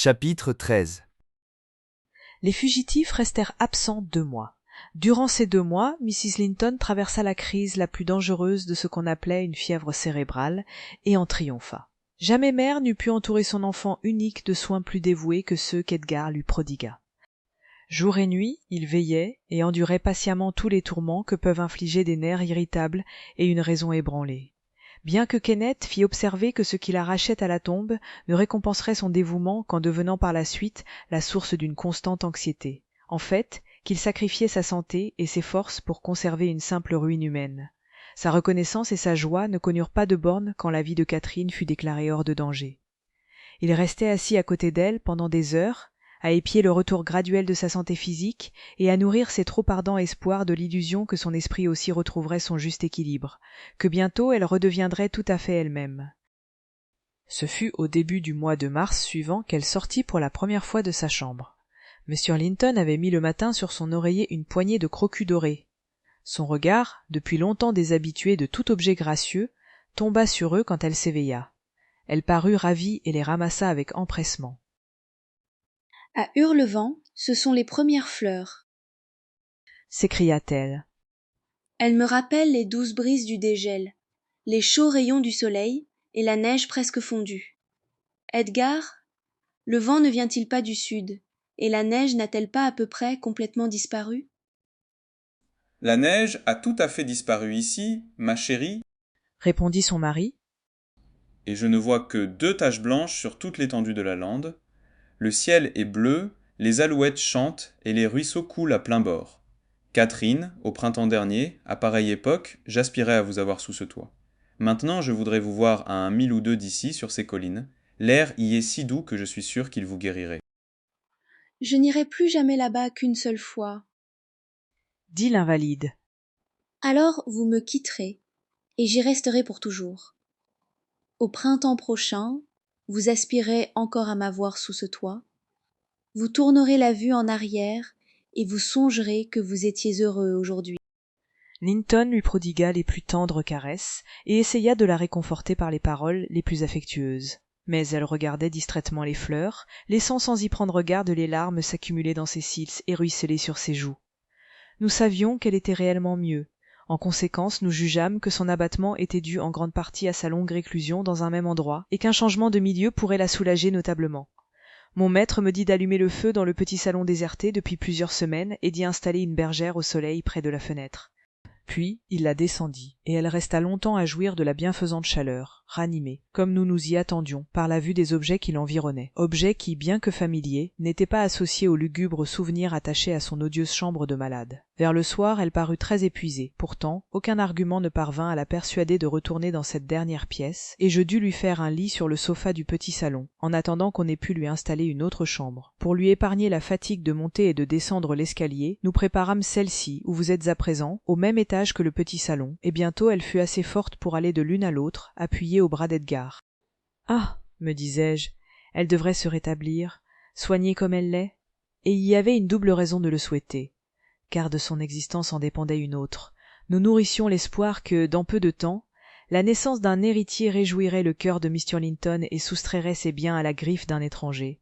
Chapitre 13. Les fugitifs restèrent absents 2 mois. Durant ces 2 mois, Mrs. Linton traversa la crise la plus dangereuse de ce qu'on appelait une fièvre cérébrale, et en triompha. Jamais mère n'eût pu entourer son enfant unique de soins plus dévoués que ceux qu'Edgar lui prodigua. Jour et nuit, il veillait et endurait patiemment tous les tourments que peuvent infliger des nerfs irritables et une raison ébranlée. Bien que Kenneth fît observer que ce qui l'arrachait à la tombe ne récompenserait son dévouement qu'en devenant par la suite la source d'une constante anxiété. En fait, qu'il sacrifiait sa santé et ses forces pour conserver une simple ruine humaine. Sa reconnaissance et sa joie ne connurent pas de bornes quand la vie de Catherine fut déclarée hors de danger. Il restait assis à côté d'elle pendant des heures, à épier le retour graduel de sa santé physique et à nourrir ses trop ardents espoirs de l'illusion que son esprit aussi retrouverait son juste équilibre, que bientôt elle redeviendrait tout à fait elle-même. Ce fut au début du mois de mars suivant qu'elle sortit pour la première fois de sa chambre. M. Linton avait mis le matin sur son oreiller une poignée de crocus dorés. Son regard, depuis longtemps déshabitué de tout objet gracieux, tomba sur eux quand elle s'éveilla. Elle parut ravie et les ramassa avec empressement. À Hurlevent, ce sont les premières fleurs, s'écria-t-elle. Elles me rappellent les douces brises du dégel, les chauds rayons du soleil et la neige presque fondue. Edgar, le vent ne vient-il pas du sud, et la neige n'a-t-elle pas à peu près complètement disparu? La neige a tout à fait disparu ici, ma chérie, Répondit son mari. et je ne vois que 2 taches blanches sur toute l'étendue de la lande. Le ciel est bleu, les alouettes chantent et les ruisseaux coulent à plein bord. Catherine, au printemps dernier, à pareille époque, j'aspirais à vous avoir sous ce toit. Maintenant, je voudrais vous voir à 1 mille ou 2 d'ici, sur ces collines. L'air y est si doux que je suis sûr qu'il vous guérirait. Je n'irai plus jamais là-bas qu'une seule fois. Dit l'invalide. Alors vous me quitterez, et j'y resterai pour toujours. Au printemps prochain, vous aspirez encore à m'avoir sous ce toit. Vous tournerez la vue en arrière, et vous songerez que vous étiez heureux aujourd'hui. Linton lui prodigua les plus tendres caresses et essaya de la réconforter par les paroles les plus affectueuses. Mais elle regardait distraitement les fleurs, laissant sans y prendre garde les larmes s'accumuler dans ses cils et ruisseler sur ses joues. Nous savions qu'elle était réellement mieux. En conséquence, nous jugeâmes que son abattement était dû en grande partie à sa longue réclusion dans un même endroit, et qu'un changement de milieu pourrait la soulager notablement. Mon maître me dit d'allumer le feu dans le petit salon déserté depuis plusieurs semaines et d'y installer une bergère au soleil près de la fenêtre. Puis il la descendit, et elle resta longtemps à jouir de la bienfaisante chaleur, ranimée, comme nous nous y attendions, par la vue des objets qui l'environnaient. Objets qui, bien que familiers, n'étaient pas associés aux lugubres souvenirs attachés à son odieuse chambre de malade. Vers le soir, elle parut très épuisée. Pourtant, aucun argument ne parvint à la persuader de retourner dans cette dernière pièce, et je dus lui faire un lit sur le sofa du petit salon, en attendant qu'on ait pu lui installer une autre chambre. Pour lui épargner la fatigue de monter et de descendre l'escalier, nous préparâmes celle-ci, où vous êtes à présent, au même étage que le petit salon, et bientôt elle fut assez forte pour aller de l'une à l'autre, appuyée au bras d'Edgar. « Ah, me disais-je, elle devrait se rétablir, soignée comme elle l'est, et il y avait une double raison de le souhaiter, car de son existence en dépendait une autre. Nous nourrissions l'espoir que, dans peu de temps, la naissance d'un héritier réjouirait le cœur de Mr. Linton et soustrairait ses biens à la griffe d'un étranger.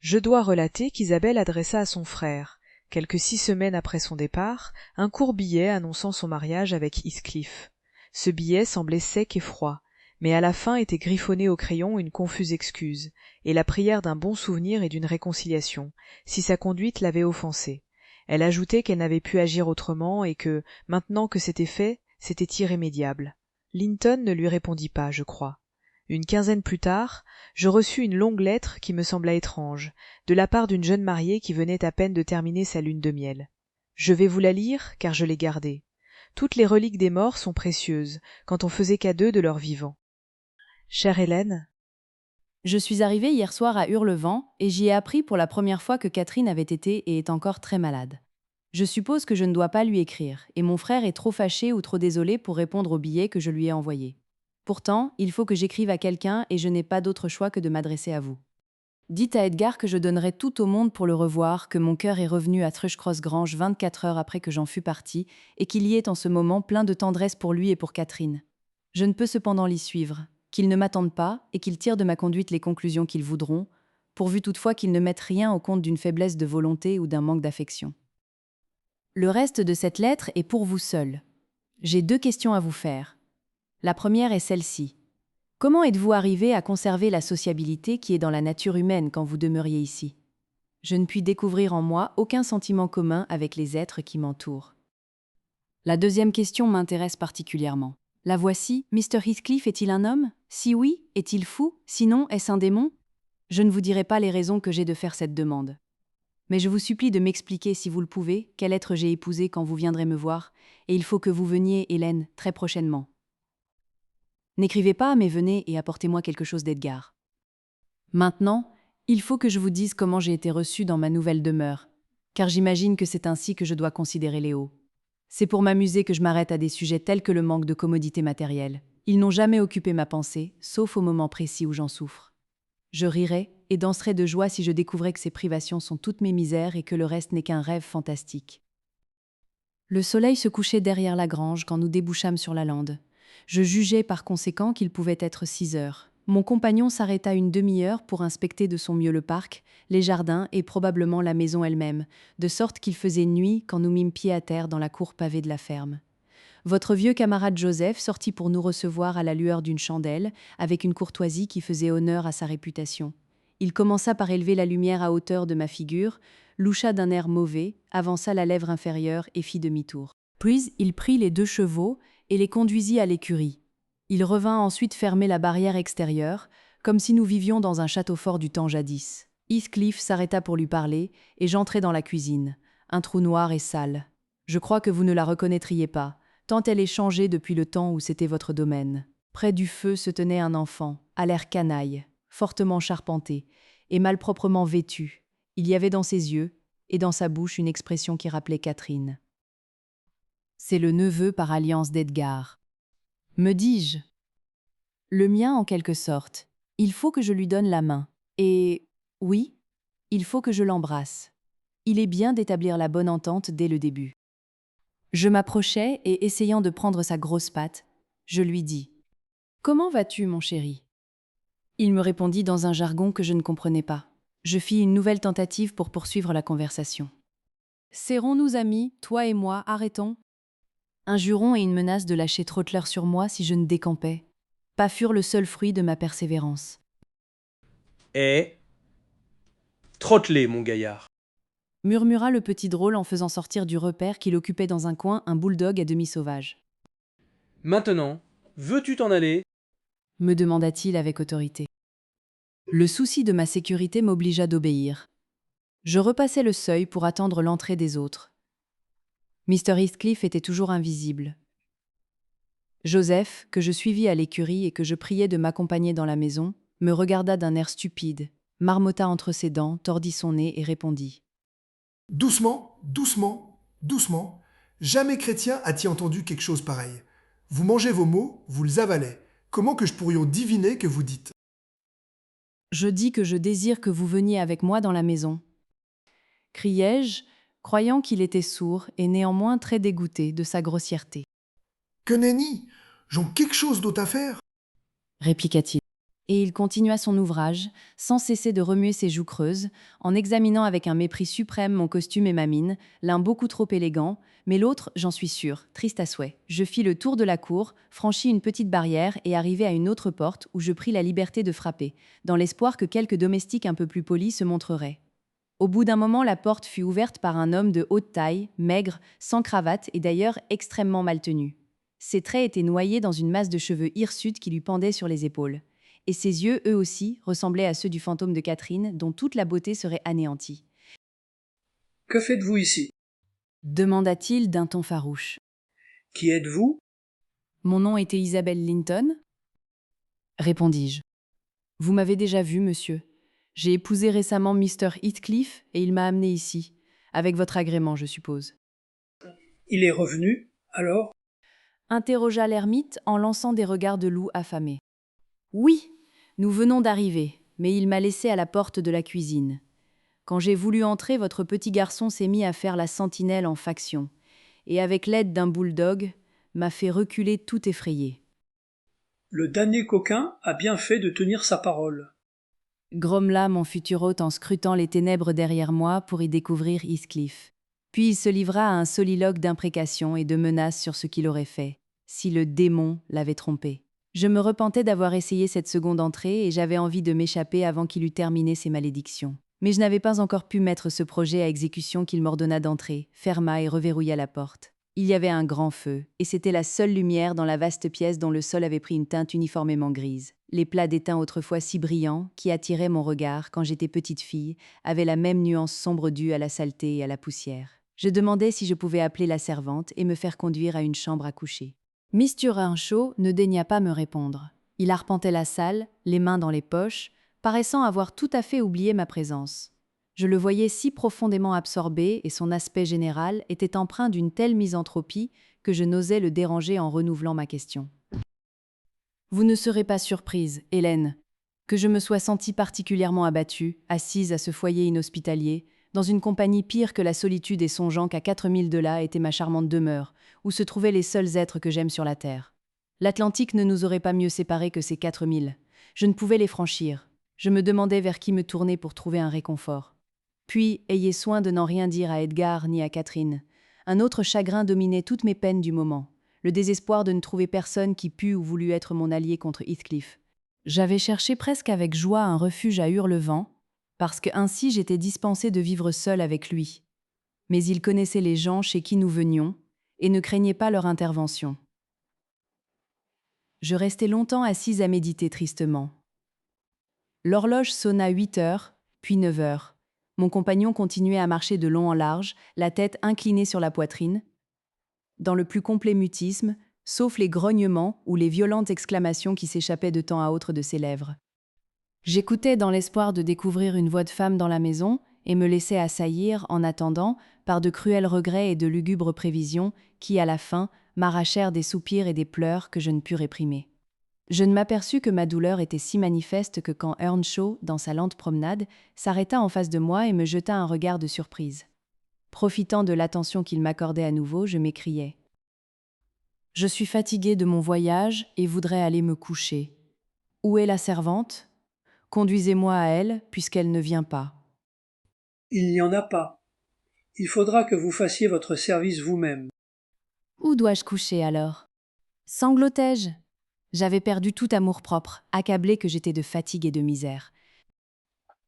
Je dois relater qu'Isabelle adressa à son frère, quelques 6 semaines après son départ, un court billet annonçant son mariage avec Heathcliff. Ce billet semblait sec et froid, mais à la fin était griffonné au crayon une confuse excuse, et la prière d'un bon souvenir et d'une réconciliation, si sa conduite l'avait offensée. Elle ajoutait qu'elle n'avait pu agir autrement et que, maintenant que c'était fait, c'était irrémédiable. Linton ne lui répondit pas, je crois. Une quinzaine plus tard, je reçus une longue lettre qui me sembla étrange, de la part d'une jeune mariée qui venait à peine de terminer sa lune de miel. Je vais vous la lire, car je l'ai gardée. Toutes les reliques des morts sont précieuses, quand on faisait cas d'eux de leurs vivants. Chère Hélène, Je suis arrivée hier soir à Hurlevent et j'y ai appris pour la première fois que Catherine avait été et est encore très malade. Je suppose que je ne dois pas lui écrire, et mon frère est trop fâché ou trop désolé pour répondre au billet que je lui ai envoyé. Pourtant, il faut que j'écrive à quelqu'un et je n'ai pas d'autre choix que de m'adresser à vous. Dites à Edgar que je donnerai tout au monde pour le revoir, que mon cœur est revenu à Thrushcross Grange 24 heures après que j'en fus partie, et qu'il y est en ce moment plein de tendresse pour lui et pour Catherine. Je ne peux cependant l'y suivre, qu'ils ne m'attendent pas et qu'ils tirent de ma conduite les conclusions qu'ils voudront, pourvu toutefois qu'ils ne mettent rien au compte d'une faiblesse de volonté ou d'un manque d'affection. Le reste de cette lettre est pour vous seul. J'ai 2 questions à vous faire. La première est celle-ci. Comment êtes-vous arrivé à conserver la sociabilité qui est dans la nature humaine quand vous demeuriez ici? Je ne puis découvrir en moi aucun sentiment commun avec les êtres qui m'entourent. La deuxième question m'intéresse particulièrement. La voici, Mr. Heathcliff est-il un homme? Si oui, est-il fou? Sinon, est-ce un démon? Je ne vous dirai pas les raisons que j'ai de faire cette demande. Mais je vous supplie de m'expliquer, si vous le pouvez, quel être j'ai épousé quand vous viendrez me voir, et il faut que vous veniez, Hélène, très prochainement. N'écrivez pas, mais venez et apportez-moi quelque chose d'Edgar. Maintenant, il faut que je vous dise comment j'ai été reçue dans ma nouvelle demeure, car j'imagine que c'est ainsi que je dois considérer Léo. C'est pour m'amuser que je m'arrête à des sujets tels que le manque de commodité matérielle. Ils n'ont jamais occupé ma pensée, sauf au moment précis où j'en souffre. Je rirais et danserais de joie si je découvrais que ces privations sont toutes mes misères et que le reste n'est qu'un rêve fantastique. Le soleil se couchait derrière la grange quand nous débouchâmes sur la lande. Je jugeais par conséquent qu'il pouvait être 6 heures. Mon compagnon s'arrêta une demi-heure pour inspecter de son mieux le parc, les jardins et probablement la maison elle-même, de sorte qu'il faisait nuit quand nous mîmes pied à terre dans la cour pavée de la ferme. Votre vieux camarade Joseph sortit pour nous recevoir à la lueur d'une chandelle, avec une courtoisie qui faisait honneur à sa réputation. Il commença par élever la lumière à hauteur de ma figure, loucha d'un air mauvais, avança la lèvre inférieure et fit demi-tour. Puis il prit les 2 chevaux et les conduisit à l'écurie. Il revint ensuite fermer la barrière extérieure, comme si nous vivions dans un château fort du temps jadis. Heathcliff s'arrêta pour lui parler, et j'entrai dans la cuisine, un trou noir et sale. Je crois que vous ne la reconnaîtriez pas, tant elle est changée depuis le temps où c'était votre domaine. Près du feu se tenait un enfant, à l'air canaille, fortement charpenté, et malproprement vêtu. Il y avait dans ses yeux et dans sa bouche une expression qui rappelait Catherine. C'est le neveu par alliance d'Edgar. Me dis-je. Le mien en quelque sorte. Il faut que je lui donne la main. Et, oui, il faut que je l'embrasse. Il est bien d'établir la bonne entente dès le début. Je m'approchai et, essayant de prendre sa grosse patte, je lui dis « Comment vas-tu, mon chéri ?» Il me répondit dans un jargon que je ne comprenais pas. Je fis une nouvelle tentative pour poursuivre la conversation. « Serrons-nous amis, toi et moi, arrêtons ?» Un juron et une menace de lâcher Trottler sur moi si je ne décampais, pas furent le seul fruit de ma persévérance. Eh, trottelé, mon gaillard. Murmura le petit drôle en faisant sortir du repère qu'il occupait dans un coin un bulldog à demi sauvage. Maintenant, veux-tu t'en aller? Me demanda-t-il avec autorité. Le souci de ma sécurité m'obligea d'obéir. Je repassai le seuil pour attendre l'entrée des autres. Mr. Heathcliff était toujours invisible. Joseph, que je suivis à l'écurie et que je priai de m'accompagner dans la maison, me regarda d'un air stupide, marmotta entre ses dents, tordit son nez et répondit. « Doucement, doucement, doucement. Jamais chrétien a-t-il entendu quelque chose pareil. Vous mangez vos mots, vous les avalez. Comment que je pourrions deviner que vous dites? » Je dis que je désire que vous veniez avec moi dans la maison. Criai-je, croyant qu'il était sourd et néanmoins très dégoûté de sa grossièreté. Que nenni, j'en quelque chose d'autre à faire? Répliqua-t-il. Et il continua son ouvrage, sans cesser de remuer ses joues creuses, en examinant avec un mépris suprême mon costume et ma mine, l'un beaucoup trop élégant, mais l'autre, j'en suis sûre, triste à souhait. Je fis le tour de la cour, franchis une petite barrière et arrivai à une autre porte où je pris la liberté de frapper, dans l'espoir que quelques domestiques un peu plus polis se montreraient. Au bout d'un moment, la porte fut ouverte par un homme de haute taille, maigre, sans cravate et d'ailleurs extrêmement mal tenu. Ses traits étaient noyés dans une masse de cheveux hirsutes qui lui pendaient sur les épaules. Et ses yeux, eux aussi, ressemblaient à ceux du fantôme de Catherine, dont toute la beauté serait anéantie. « Que faites-vous ici » demanda-t-il d'un ton farouche. « Qui êtes-vous » Mon nom était Isabelle Linton, répondis-je. Vous m'avez déjà vu, monsieur. J'ai épousé récemment Mr. Heathcliff et il m'a amené ici, avec votre agrément, je suppose. Il est revenu, alors ? Interrogea l'ermite en lançant des regards de loup affamé. Oui, nous venons d'arriver, mais il m'a laissé à la porte de la cuisine. Quand j'ai voulu entrer, votre petit garçon s'est mis à faire la sentinelle en faction, et avec l'aide d'un bulldog, m'a fait reculer tout effrayé. Le damné coquin a bien fait de tenir sa parole. grommela mon futur hôte en scrutant les ténèbres derrière moi pour y découvrir Heathcliff. Puis il se livra à un soliloque d'imprécations et de menaces sur ce qu'il aurait fait, si le démon l'avait trompé. Je me repentais d'avoir essayé cette seconde entrée et j'avais envie de m'échapper avant qu'il eût terminé ses malédictions. Mais je n'avais pas encore pu mettre ce projet à exécution qu'il m'ordonna d'entrer, ferma et reverrouilla la porte. Il y avait un grand feu, et c'était la seule lumière dans la vaste pièce dont le sol avait pris une teinte uniformément grise. Les plats d'étain autrefois si brillants, qui attiraient mon regard quand j'étais petite fille, avaient la même nuance sombre due à la saleté et à la poussière. Je demandai si je pouvais appeler la servante et me faire conduire à une chambre à coucher. Mr. Earnshaw ne daigna pas me répondre. Il arpentait la salle, les mains dans les poches, paraissant avoir tout à fait oublié ma présence. Je le voyais si profondément absorbé et son aspect général était empreint d'une telle misanthropie que je n'osais le déranger en renouvelant ma question. Vous ne serez pas surprise, Hélène, que je me sois sentie particulièrement abattue, assise à ce foyer inhospitalier, dans une compagnie pire que la solitude et songeant qu'à 4000 de là était ma charmante demeure, où se trouvaient les seuls êtres que j'aime sur la terre. L'Atlantique ne nous aurait pas mieux séparés que ces 4000. Je ne pouvais les franchir. Je me demandais vers qui me tourner pour trouver un réconfort. Puis, ayez soin de n'en rien dire à Edgar ni à Catherine. Un autre chagrin dominait toutes mes peines du moment, le désespoir de ne trouver personne qui pût ou voulût être mon allié contre Heathcliff. J'avais cherché presque avec joie un refuge à Hurlevent, parce que ainsi j'étais dispensée de vivre seule avec lui. Mais il connaissait les gens chez qui nous venions, et ne craignait pas leur intervention. Je restai longtemps assise à méditer tristement. L'horloge sonna 8 heures, puis 9 heures. Mon compagnon continuait à marcher de long en large, la tête inclinée sur la poitrine, dans le plus complet mutisme, sauf les grognements ou les violentes exclamations qui s'échappaient de temps à autre de ses lèvres. J'écoutais dans l'espoir de découvrir une voix de femme dans la maison et me laissais assaillir, en attendant, par de cruels regrets et de lugubres prévisions qui, à la fin, m'arrachèrent des soupirs et des pleurs que je ne pus réprimer. Je ne m'aperçus que ma douleur était si manifeste que quand Earnshaw, dans sa lente promenade, s'arrêta en face de moi et me jeta un regard de surprise. Profitant de l'attention qu'il m'accordait à nouveau, je m'écriai. « Je suis fatiguée de mon voyage et voudrais aller me coucher. Où est la servante ? Conduisez-moi à elle, puisqu'elle ne vient pas. » Il n'y en a pas. Il faudra que vous fassiez votre service vous-même. Où dois-je coucher alors ? Sanglotai-je ? J'avais perdu tout amour-propre, accablé que j'étais de fatigue et de misère.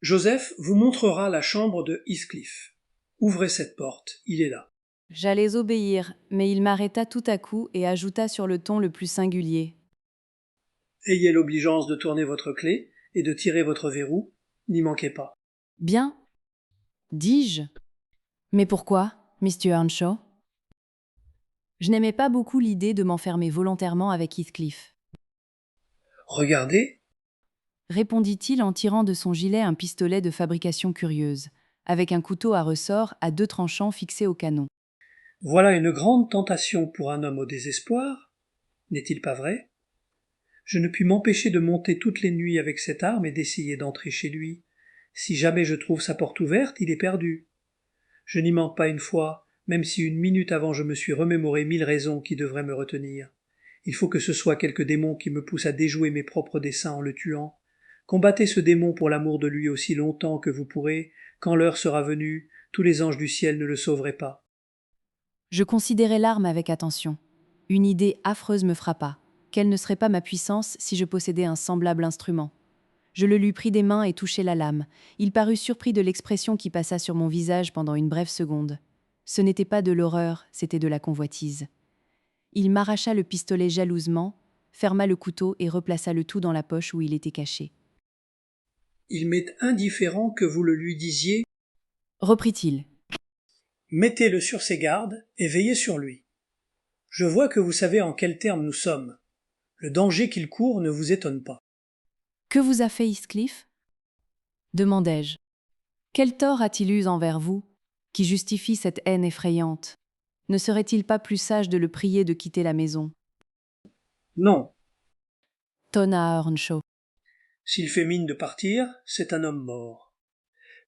Joseph vous montrera la chambre de Heathcliff. Ouvrez cette porte, il est là. J'allais obéir, mais il m'arrêta tout à coup et ajouta sur le ton le plus singulier. Ayez l'obligeance de tourner votre clé et de tirer votre verrou, n'y manquez pas. Bien, dis-je. Mais pourquoi, Mr. Earnshaw ? Je n'aimais pas beaucoup l'idée de m'enfermer volontairement avec Heathcliff. Regardez, Répondit-il en tirant de son gilet un pistolet de fabrication curieuse, avec un couteau à ressort à 2 tranchants fixés au canon. voilà une grande tentation pour un homme au désespoir, n'est-il pas vrai ? Je ne puis m'empêcher de monter toutes les nuits avec cette arme et d'essayer d'entrer chez lui. Si jamais je trouve sa porte ouverte, il est perdu. Je n'y manque pas une fois, même si une minute avant je me suis remémoré 1000 raisons qui devraient me retenir. Il faut que ce soit quelque démon qui me pousse à déjouer mes propres desseins en le tuant. Combattez ce démon pour l'amour de lui aussi longtemps que vous pourrez. Quand l'heure sera venue, tous les anges du ciel ne le sauveraient pas. Je considérai l'arme avec attention. Une idée affreuse me frappa. Quelle ne serait pas ma puissance si je possédais un semblable instrument ? Je le lui pris des mains et touchai la lame. Il parut surpris de l'expression qui passa sur mon visage pendant une brève seconde. Ce n'était pas de l'horreur, c'était de la convoitise. Il m'arracha le pistolet jalousement, ferma le couteau et replaça le tout dans la poche où il était caché. « Il m'est indifférent que vous le lui disiez, Reprit-il. mettez-le sur ses gardes et veillez sur lui. Je vois que vous savez en quels termes nous sommes. Le danger qu'il court ne vous étonne pas. » Que vous a fait Heathcliff ? Demandai-je. Quel tort a-t-il eu envers vous, qui justifie cette haine effrayante ? Ne serait-il pas plus sage de le prier de quitter la maison ? Non, Tonna Earnshaw. s'il fait mine de partir, c'est un homme mort.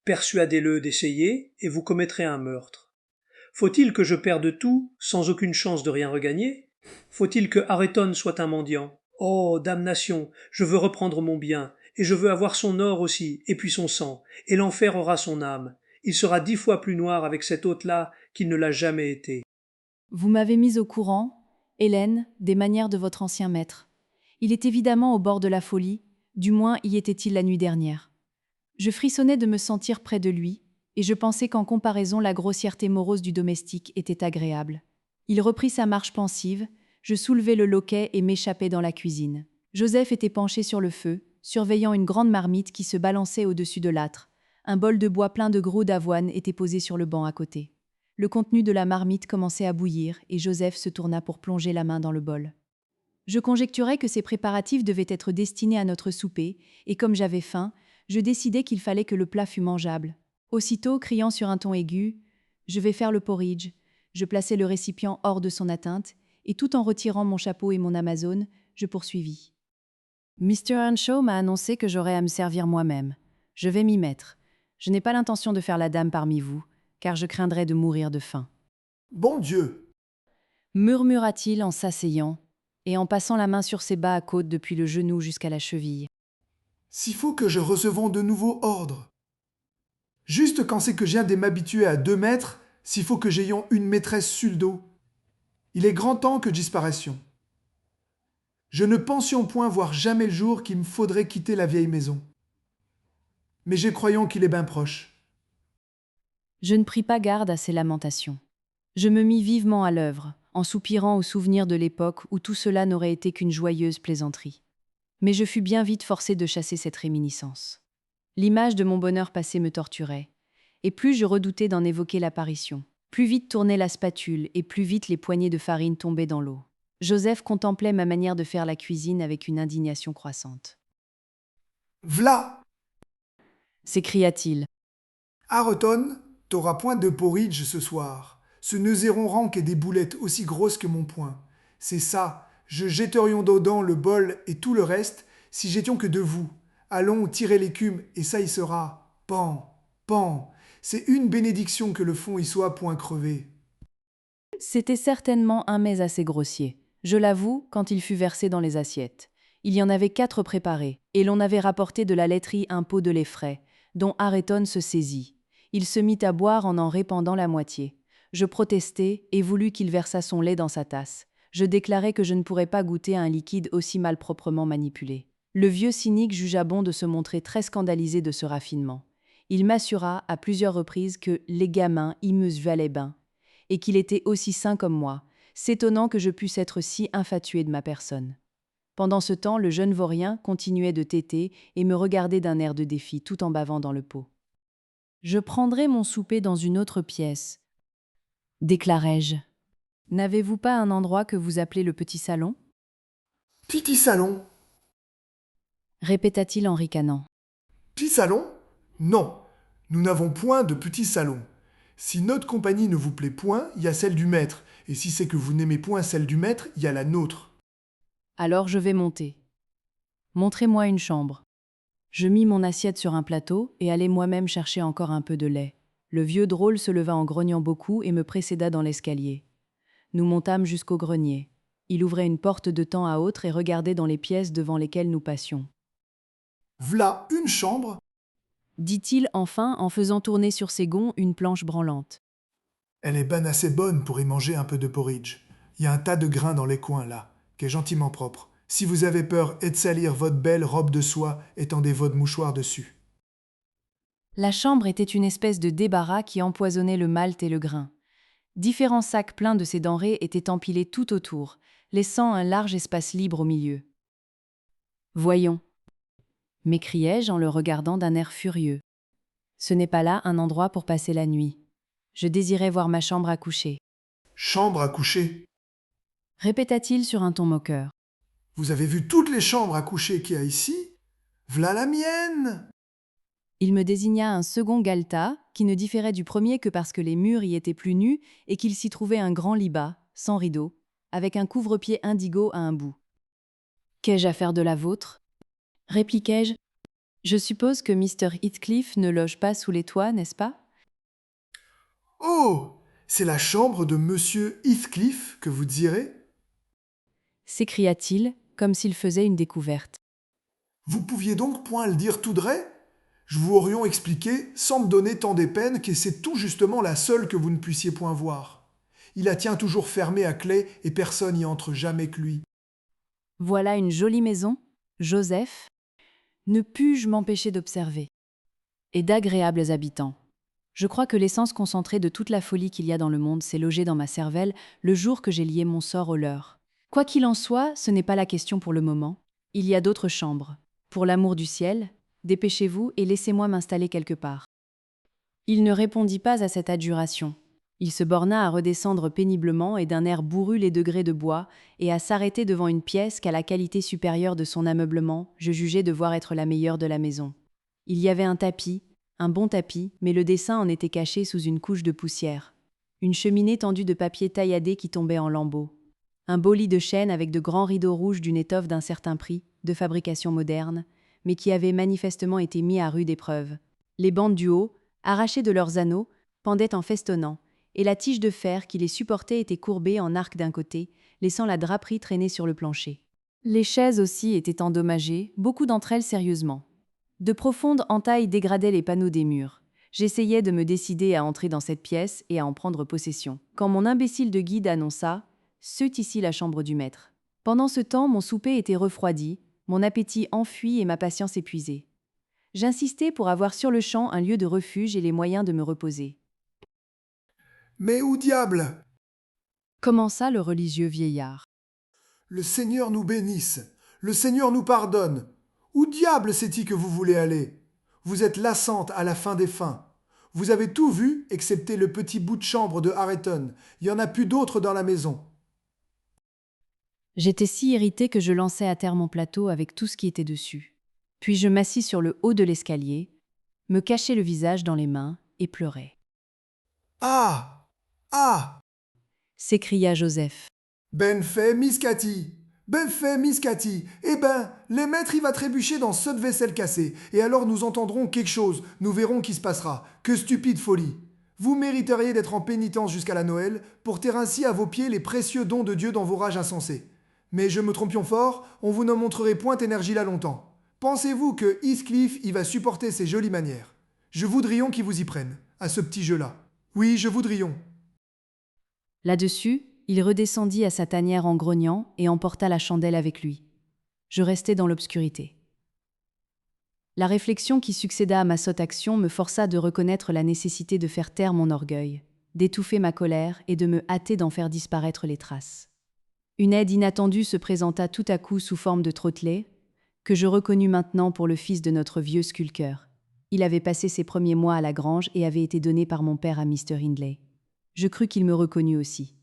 Persuadez-le d'essayer et vous commettrez un meurtre. Faut-il que je perde tout sans aucune chance de rien regagner ? Faut-il que Areton soit un mendiant ? Oh, damnation, je veux reprendre mon bien, et je veux avoir son or aussi, et puis son sang, et l'enfer aura son âme. Il sera 10 fois plus noir avec cet hôte-là qu'il ne l'a jamais été. Vous m'avez mise au courant, Hélène, des manières de votre ancien maître. Il est évidemment au bord de la folie, du moins y était-il la nuit dernière. Je frissonnais de me sentir près de lui, et je pensais qu'en comparaison la grossièreté morose du domestique était agréable. Il reprit sa marche pensive, je soulevai le loquet et m'échappai dans la cuisine. Joseph était penché sur le feu, surveillant une grande marmite qui se balançait au-dessus de l'âtre. Un bol de bois plein de gros d'avoine était posé sur le banc à côté. Le contenu de la marmite commençait à bouillir et Joseph se tourna pour plonger la main dans le bol. Je conjecturais que ces préparatifs devaient être destinés à notre souper, et comme j'avais faim, je décidai qu'il fallait que le plat fût mangeable. Aussitôt, criant sur un ton aigu, « Je vais faire le porridge », je plaçai le récipient hors de son atteinte, et tout en retirant mon chapeau et mon amazone, je poursuivis. « Mr. Earnshaw m'a annoncé que j'aurais à me servir moi-même. Je vais m'y mettre. Je n'ai pas l'intention de faire la dame parmi vous, car je craindrais de mourir de faim. » « Bon Dieu !» murmura-t-il en s'asseyant et en passant la main sur ses bas à côte depuis le genou jusqu'à la cheville. « S'il faut que je recevons de nouveaux ordres. Juste quand c'est que je viens de m'habituer à 2 mètres, s'il faut que j'ayons une maîtresse sur le dos. Il est grand temps que disparaissions. Je ne pensions point voir jamais le jour qu'il me faudrait quitter la vieille maison. Mais j'ai croyons qu'il est bien proche. » Je ne pris pas garde à ces lamentations. Je me mis vivement à l'œuvre, en soupirant au souvenir de l'époque où tout cela n'aurait été qu'une joyeuse plaisanterie. Mais je fus bien vite forcé de chasser cette réminiscence. L'image de mon bonheur passé me torturait, et plus je redoutais d'en évoquer l'apparition, plus vite tournait la spatule et plus vite les poignées de farine tombaient dans l'eau. Joseph contemplait ma manière de faire la cuisine avec une indignation croissante. « V'là !» s'écria-t-il. « Areton, t'auras point de porridge ce soir. Ce neuséron ranque et des boulettes aussi grosses que mon poing. C'est ça, je jetterions dedans le bol et tout le reste, si j'étions que de vous. Allons tirer l'écume, et ça y sera. Pan, pan. C'est une bénédiction que le fond y soit point crevé. » C'était certainement un mets assez grossier. Je l'avoue, quand il fut versé dans les assiettes. Il y en avait 4 préparés, et l'on avait rapporté de la laiterie un pot de lait frais, dont Areton se saisit. Il se mit à boire en répandant la moitié. Je protestai et voulus qu'il versât son lait dans sa tasse. Je déclarai que je ne pourrais pas goûter à un liquide aussi malproprement manipulé. Le vieux cynique jugea bon de se montrer très scandalisé de ce raffinement. Il m'assura à plusieurs reprises que les gamins y me valaient bien, et qu'il était aussi sain comme moi, s'étonnant que je pusse être si infatué de ma personne. Pendant ce temps, le jeune vaurien continuait de téter et me regardait d'un air de défi tout en bavant dans le pot. « Je prendrai mon souper dans une autre pièce, » déclarai-je. « N'avez-vous pas un endroit que vous appelez le petit salon ?» « Petit salon ?» répéta-t-il en ricanant. « Petit salon ? Non, nous n'avons point de petit salon. Si notre compagnie ne vous plaît point, il y a celle du maître, et si c'est que vous n'aimez point celle du maître, il y a la nôtre. » Alors je vais monter. Montrez-moi une chambre. Je mis mon assiette sur un plateau et allai moi-même chercher encore un peu de lait. Le vieux drôle se leva en grognant beaucoup et me précéda dans l'escalier. Nous montâmes jusqu'au grenier. Il ouvrait une porte de temps à autre et regardait dans les pièces devant lesquelles nous passions. « V'là une chambre ?» dit-il enfin en faisant tourner sur ses gonds une planche branlante. « Elle est ben assez bonne pour y manger un peu de porridge. Il y a un tas de grains dans les coins là, qui est gentiment propre. Si vous avez peur et de salir votre belle robe de soie, étendez votre mouchoir dessus. » La chambre était une espèce de débarras qui empoisonnait le malt et le grain. Différents sacs pleins de ces denrées étaient empilés tout autour, laissant un large espace libre au milieu. « Voyons » m'écriai-je en le regardant d'un air furieux. Ce n'est pas là un endroit pour passer la nuit. Je désirais voir ma chambre à coucher. « Chambre à coucher ?» répéta-t-il sur un ton moqueur. « Vous avez vu toutes les chambres à coucher qu'il y a ici ? V'là la mienne !» Il me désigna un second galetas, qui ne différait du premier que parce que les murs y étaient plus nus et qu'il s'y trouvait un grand lit bas, sans rideau, avec un couvre-pied indigo à un bout. « Qu'ai-je à faire de la vôtre ?» répliquai-je. « Je suppose que Mr. Heathcliff ne loge pas sous les toits, n'est-ce pas ?»« Oh, c'est la chambre de Monsieur Heathcliff que vous direz ? » s'écria-t-il, comme s'il faisait une découverte. Vous pouviez donc point le dire tout dret? Je vous aurions expliqué, sans me donner tant des peines, que c'est tout justement la seule que vous ne puissiez point voir. Il la tient toujours fermée à clé et personne n'y entre jamais que lui. Voilà une jolie maison, Joseph. Ne pus-je m'empêcher d'observer. Et d'agréables habitants. Je crois que l'essence concentrée de toute la folie qu'il y a dans le monde s'est logée dans ma cervelle le jour que j'ai lié mon sort au leur. Quoi qu'il en soit, ce n'est pas la question pour le moment. Il y a d'autres chambres. Pour l'amour du ciel, dépêchez-vous et laissez-moi m'installer quelque part. Il ne répondit pas à cette adjuration. Il se borna à redescendre péniblement et d'un air bourru les degrés de bois et à s'arrêter devant une pièce qu'à la qualité supérieure de son ameublement, je jugeais devoir être la meilleure de la maison. Il y avait un tapis, un bon tapis, mais le dessin en était caché sous une couche de poussière. Une cheminée tendue de papier tailladé qui tombait en lambeaux. Un beau lit de chêne avec de grands rideaux rouges d'une étoffe d'un certain prix, de fabrication moderne, mais qui avait manifestement été mis à rude épreuve. Les bandes du haut, arrachées de leurs anneaux, pendaient en festonnant, et la tige de fer qui les supportait était courbée en arc d'un côté, laissant la draperie traîner sur le plancher. Les chaises aussi étaient endommagées, beaucoup d'entre elles sérieusement. De profondes entailles dégradaient les panneaux des murs. J'essayais de me décider à entrer dans cette pièce et à en prendre possession, quand mon imbécile de guide annonça « C'est ici la chambre du maître ». Pendant ce temps, mon souper était refroidi, mon appétit enfui et ma patience épuisée. J'insistais pour avoir sur le champ un lieu de refuge et les moyens de me reposer. « Mais où diable ?» commença le religieux vieillard. « Le Seigneur nous bénisse, le Seigneur nous pardonne. Où diable c'est-il que vous voulez aller? Vous êtes lassante à la fin des fins. Vous avez tout vu, excepté le petit bout de chambre de Harreton. Il n'y en a plus d'autres dans la maison. » J'étais si irritée que je lançai à terre mon plateau avec tout ce qui était dessus. Puis je m'assis sur le haut de l'escalier, me cachai le visage dans les mains et pleurai. « Ah! Ah! » s'écria Joseph. « Ben fait, Miss Cathy! Ben fait, Miss Cathy! Eh ben, les maîtres y va trébucher dans cette vaisselle cassée, et alors nous entendrons quelque chose, nous verrons qui se passera. Que stupide folie! Vous mériteriez d'être en pénitence jusqu'à la Noël, porter ainsi à vos pieds les précieux dons de Dieu dans vos rages insensées. Mais je me trompions fort, on vous ne montrerait point énergie là longtemps. Pensez-vous que Heathcliff y va supporter ces jolies manières? Je voudrions qu'il vous y prenne, à ce petit jeu-là. Oui, je voudrions. » Là-dessus, il redescendit à sa tanière en grognant et emporta la chandelle avec lui. Je restai dans l'obscurité. La réflexion qui succéda à ma sotte action me força de reconnaître la nécessité de faire taire mon orgueil, d'étouffer ma colère et de me hâter d'en faire disparaître les traces. Une aide inattendue se présenta tout à coup sous forme de Trottelet, que je reconnus maintenant pour le fils de notre vieux sculpteur. Il avait passé ses premiers mois à la grange et avait été donné par mon père à Mr. Hindley. Je crus qu'il me reconnut aussi.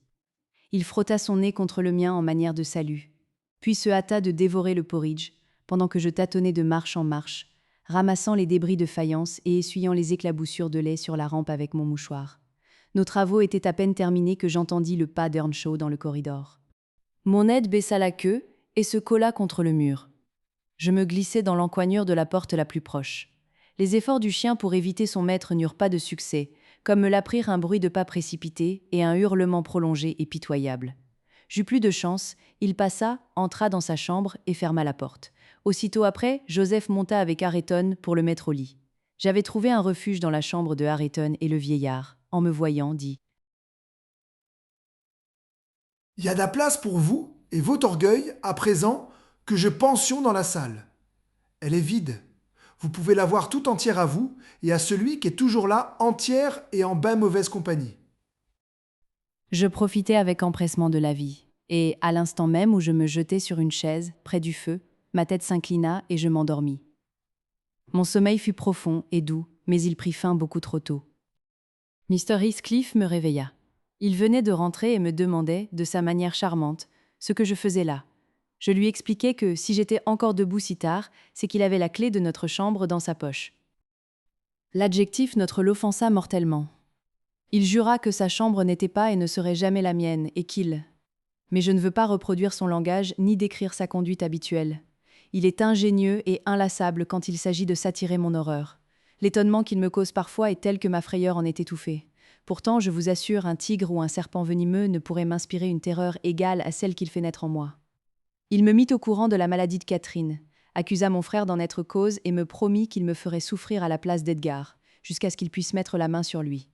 Il frotta son nez contre le mien en manière de salut, puis se hâta de dévorer le porridge, pendant que je tâtonnais de marche en marche, ramassant les débris de faïence et essuyant les éclaboussures de lait sur la rampe avec mon mouchoir. Nos travaux étaient à peine terminés que j'entendis le pas d'Earnshaw dans le corridor. Mon aide baissa la queue et se colla contre le mur. Je me glissai dans l'encoignure de la porte la plus proche. Les efforts du chien pour éviter son maître n'eurent pas de succès, comme me l'apprirent un bruit de pas précipité et un hurlement prolongé et pitoyable. J'eus plus de chance, il passa, entra dans sa chambre et ferma la porte. Aussitôt après, Joseph monta avec Harreton pour le mettre au lit. J'avais trouvé un refuge dans la chambre de Harreton et le vieillard, en me voyant, dit « Il y a de la place pour vous et votre orgueil, à présent, que je pensions dans la salle. Elle est vide. Vous pouvez la voir tout entière à vous et à celui qui est toujours là, entière et en ben mauvaise compagnie. » Je profitai avec empressement de la vie, et, à l'instant même où je me jetai sur une chaise, près du feu, ma tête s'inclina et je m'endormis. Mon sommeil fut profond et doux, mais il prit fin beaucoup trop tôt. Mr. Heathcliff me réveilla. Il venait de rentrer et me demandait, de sa manière charmante, ce que je faisais là. Je lui expliquai que, si j'étais encore debout si tard, c'est qu'il avait la clé de notre chambre dans sa poche. L'adjectif notre l'offensa mortellement. Il jura que sa chambre n'était pas et ne serait jamais la mienne, et qu'il... Mais je ne veux pas reproduire son langage ni décrire sa conduite habituelle. Il est ingénieux et inlassable quand il s'agit de s'attirer mon horreur. L'étonnement qu'il me cause parfois est tel que ma frayeur en est étouffée. Pourtant, je vous assure, un tigre ou un serpent venimeux ne pourrait m'inspirer une terreur égale à celle qu'il fait naître en moi. Il me mit au courant de la maladie de Catherine, accusa mon frère d'en être cause et me promit qu'il me ferait souffrir à la place d'Edgar, jusqu'à ce qu'il puisse mettre la main sur lui.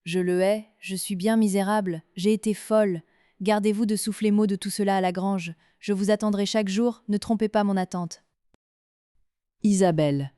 Je le hais, je suis bien misérable, j'ai été folle. Gardez-vous de souffler mot de tout cela à la grange. Je vous attendrai chaque jour, ne trompez pas mon attente. Isabelle.